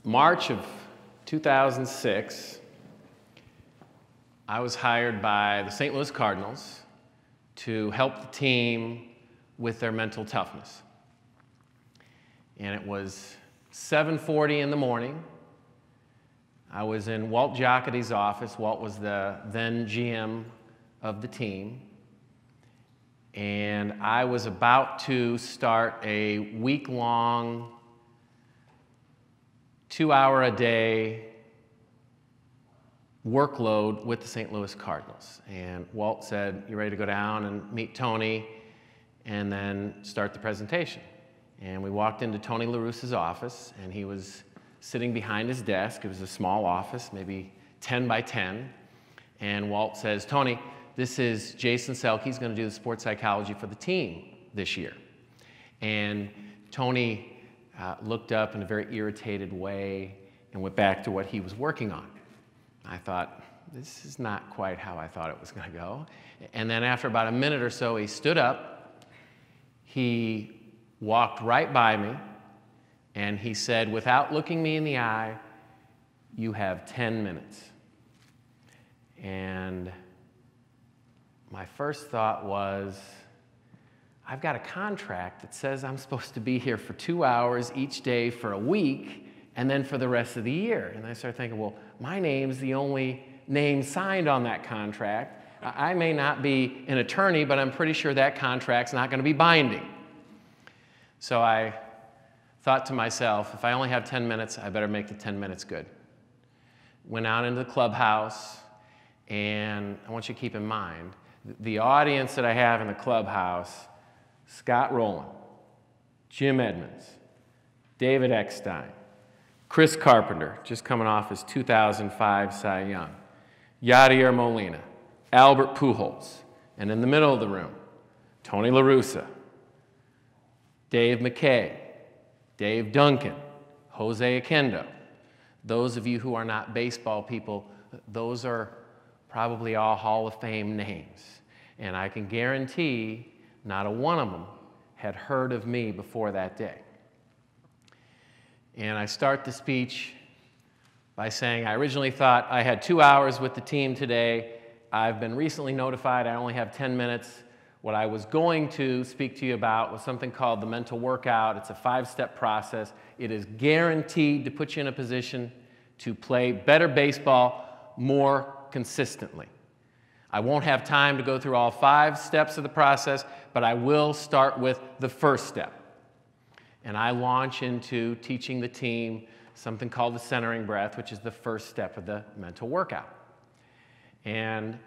March of 2006, I was hired by the St. Louis Cardinals to help the team with their mental toughness. And it was 7:40 in the morning. I was in Walt Jocketty's office. Walt was the then GM of the team. And I was about to start a week-long, 2-hour-a-day workload with the St. Louis Cardinals. And Walt said, "You ready to go down and meet Tony and then start the presentation?" And we walked into Tony La Russa's office, and he was sitting behind his desk. It was a small office, maybe 10 by 10. And Walt says, "Tony, this is Jason Selk. He's going to do the sports psychology for the team this year." And Tony looked up in a very irritated way and went back to what he was working on. I thought, this is not quite how I thought it was going to go. And then after about a minute or so, he stood up, he walked right by me, and he said, without looking me in the eye, "You have 10 minutes. And my first thought was, I've got a contract that says I'm supposed to be here for 2 hours each day for a week, and then for the rest of the year. And I started thinking, well, my name's the only name signed on that contract. I may not be an attorney, but I'm pretty sure that contract's not going to be binding. So I thought to myself, if I only have 10 minutes, I better make the 10 minutes good. Went out into the clubhouse, and I want you to keep in mind, the audience that I have in the clubhouse: Scott Rowland, Jim Edmonds, David Eckstein, Chris Carpenter, just coming off his 2005 Cy Young, Yadier Molina, Albert Pujols, and in the middle of the room, Tony La Russa, Dave McKay, Dave Duncan, Jose Oquendo. Those of you who are not baseball people, those are probably all Hall of Fame names. And I can guarantee not a one of them had heard of me before that day. And I start the speech by saying, I originally thought I had 2 hours with the team today. I've been recently notified I only have 10 minutes. What I was going to speak to you about was something called the mental workout. It's a 5-step process. It is guaranteed to put you in a position to play better baseball more consistently. I won't have time to go through all 5 steps of the process, but I will start with the first step. And I launch into teaching the team something called the centering breath, which is the first step of the mental workout. And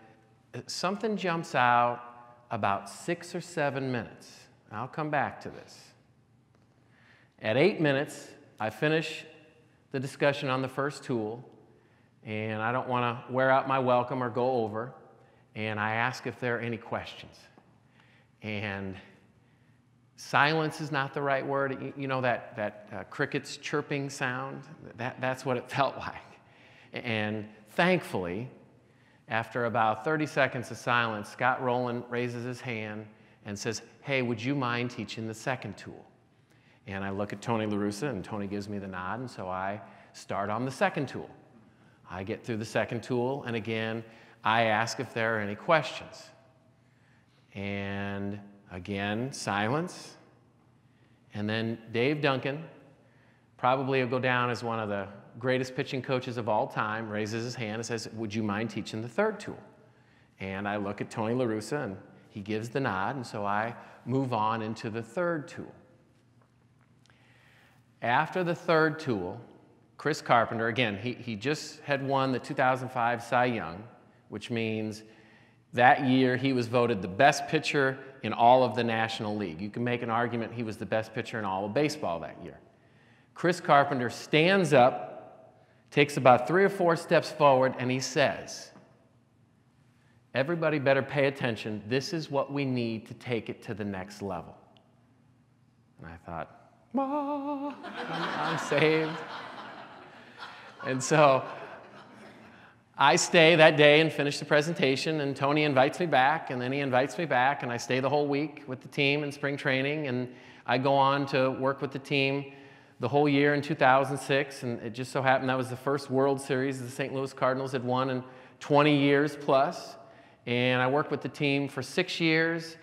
something jumps out about 6 or 7 minutes. I'll come back to this. At 8 minutes, I finish the discussion on the first tool, and I don't want to wear out my welcome or go over, and I ask if there are any questions. And silence is not the right word. You know that crickets chirping sound? That's what it felt like. And thankfully, after about 30 seconds of silence, Scott Rowland raises his hand and says, "Hey, would you mind teaching the second tool?" And I look at Tony La Russa, and Tony gives me the nod, and so I start on the second tool. I get through the second tool, and again, I ask if there are any questions. And again, silence. And then Dave Duncan, probably will go down as one of the greatest pitching coaches of all time, raises his hand and says, "Would you mind teaching the third tool?" And I look at Tony La Russa, and he gives the nod, and so I move on into the third tool. After the third tool, Chris Carpenter, again, he just had won the 2005 Cy Young, which means that year he was voted the best pitcher in all of the National League. You can make an argument he was the best pitcher in all of baseball that year. Chris Carpenter stands up, takes about 3 or 4 steps forward, and he says, "Everybody better pay attention. This is what we need to take it to the next level." And I thought, I'm saved. And so I stay that day and finish the presentation, and Tony invites me back, and then he invites me back, and I stay the whole week with the team in spring training, and I go on to work with the team the whole year in 2006, and it just so happened that was the first World Series the St. Louis Cardinals had won in 20 years plus. And I worked with the team for 6 years,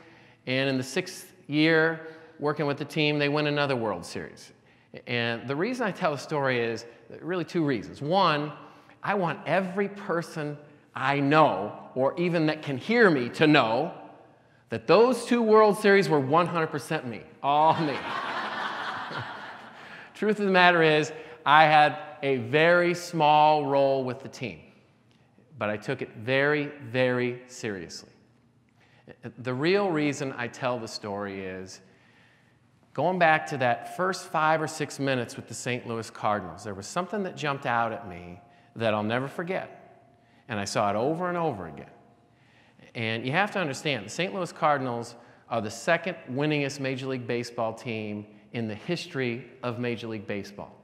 and in the 6th year working with the team, they win another World Series. And the reason I tell the story is really 2 reasons. One, I want every person I know, or even that can hear me, to know that those 2 World Series were 100% me, all me. Truth of the matter is, I had a very small role with the team, but I took it very, very seriously. The real reason I tell the story is, going back to that first 5 or 6 minutes with the St. Louis Cardinals, there was something that jumped out at me that I'll never forget. And I saw it over and over again. And you have to understand, the St. Louis Cardinals are the 2nd winningest Major League Baseball team in the history of Major League Baseball.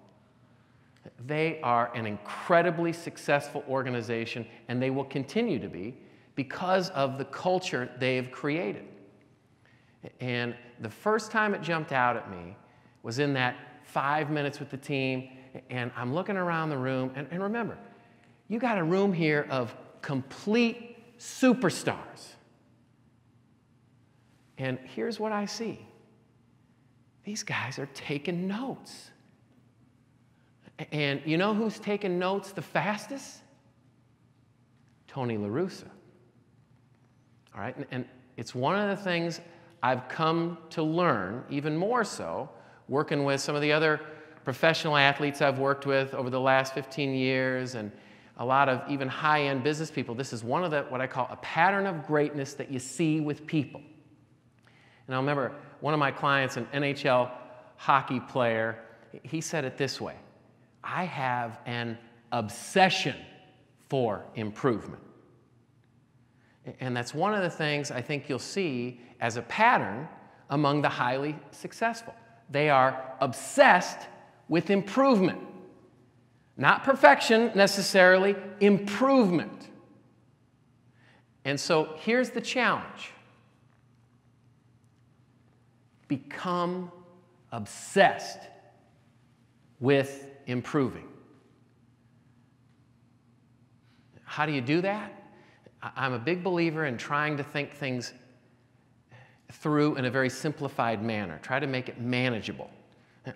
They are an incredibly successful organization, and they will continue to be because of the culture they've created. And the first time it jumped out at me was in that 5 minutes with the team, and I'm looking around the room, and remember, you got a room here of complete superstars. And here's what I see. These guys are taking notes. And you know who's taking notes the fastest? Tony La Russa. All right, and it's one of the things I've come to learn, even more so, working with some of the other professional athletes I've worked with over the last 15 years and a lot of even high-end business people. This is one of the, what I call a pattern of greatness that you see with people. And I remember one of my clients, an NHL hockey player, he said it this way: I have an obsession for improvement. And that's one of the things I think you'll see as a pattern among the highly successful. They are obsessed with improvement. Not perfection necessarily, improvement. And so here's the challenge. Become obsessed with improving. How do you do that? I'm a big believer in trying to think things through in a very simplified manner. Try to make it manageable.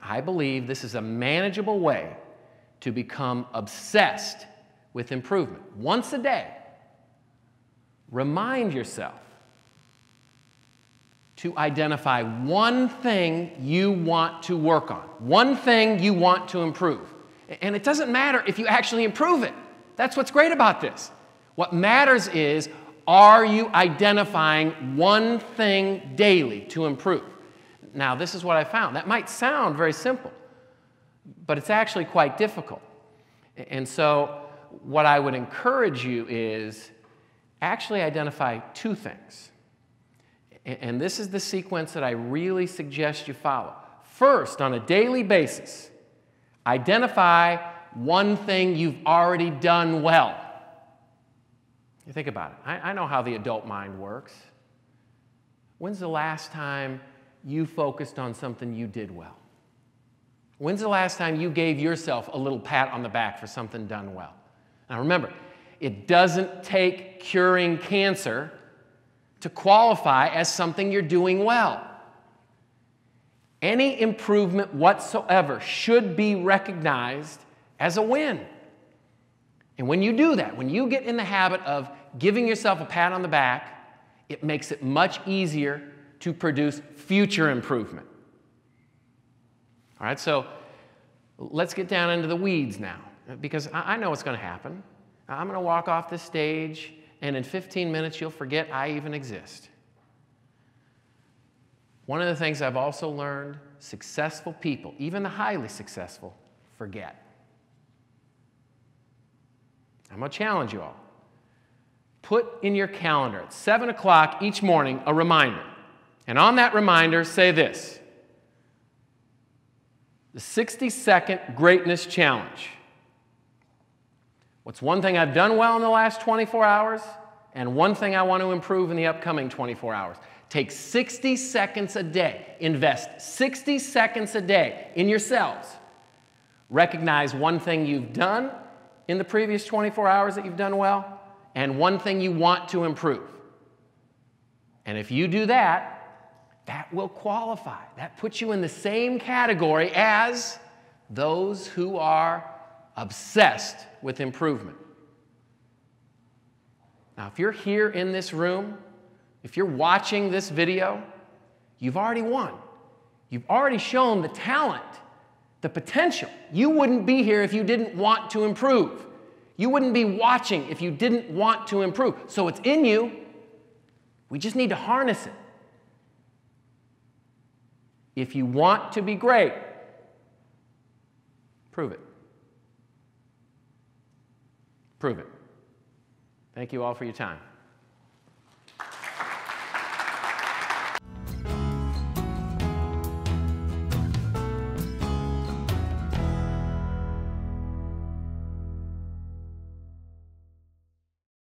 I believe this is a manageable way to become obsessed with improvement. Once a day, remind yourself to identify one thing you want to work on, one thing you want to improve. And it doesn't matter if you actually improve it. That's what's great about this. What matters is, are you identifying one thing daily to improve? Now, this is what I found. That might sound very simple, but it's actually quite difficult. And so what I would encourage you is actually identify 2 things. And this is the sequence that I really suggest you follow. First, on a daily basis, identify one thing you've already done well. You think about it. I know how the adult mind works. When's the last time you focused on something you did well? When's the last time you gave yourself a little pat on the back for something done well? Now remember, it doesn't take curing cancer to qualify as something you're doing well. Any improvement whatsoever should be recognized as a win. And when you do that, when you get in the habit of giving yourself a pat on the back, it makes it much easier to produce future improvement. All right, so let's get down into the weeds now, because I know what's going to happen. I'm going to walk off this stage, and in 15 minutes, you'll forget I even exist. One of the things I've also learned, successful people, even the highly successful, forget. I'm going to challenge you all. Put in your calendar at 7 o'clock each morning a reminder. And on that reminder, say this: the 60-second greatness challenge. What's one thing I've done well in the last 24 hours, and one thing I want to improve in the upcoming 24 hours? Take 60 seconds a day. Invest 60 seconds a day in yourselves Recognize one thing you've done in the previous 24 hours that you've done well, and one thing you want to improve. And if you do that, that will qualify. That puts you in the same category as those who are obsessed with improvement. Now, if you're here in this room, if you're watching this video, you've already won. You've already shown the talent, the potential. You wouldn't be here if you didn't want to improve. You wouldn't be watching if you didn't want to improve. So it's in you. We just need to harness it. If you want to be great, prove it. Prove it. Thank you all for your time.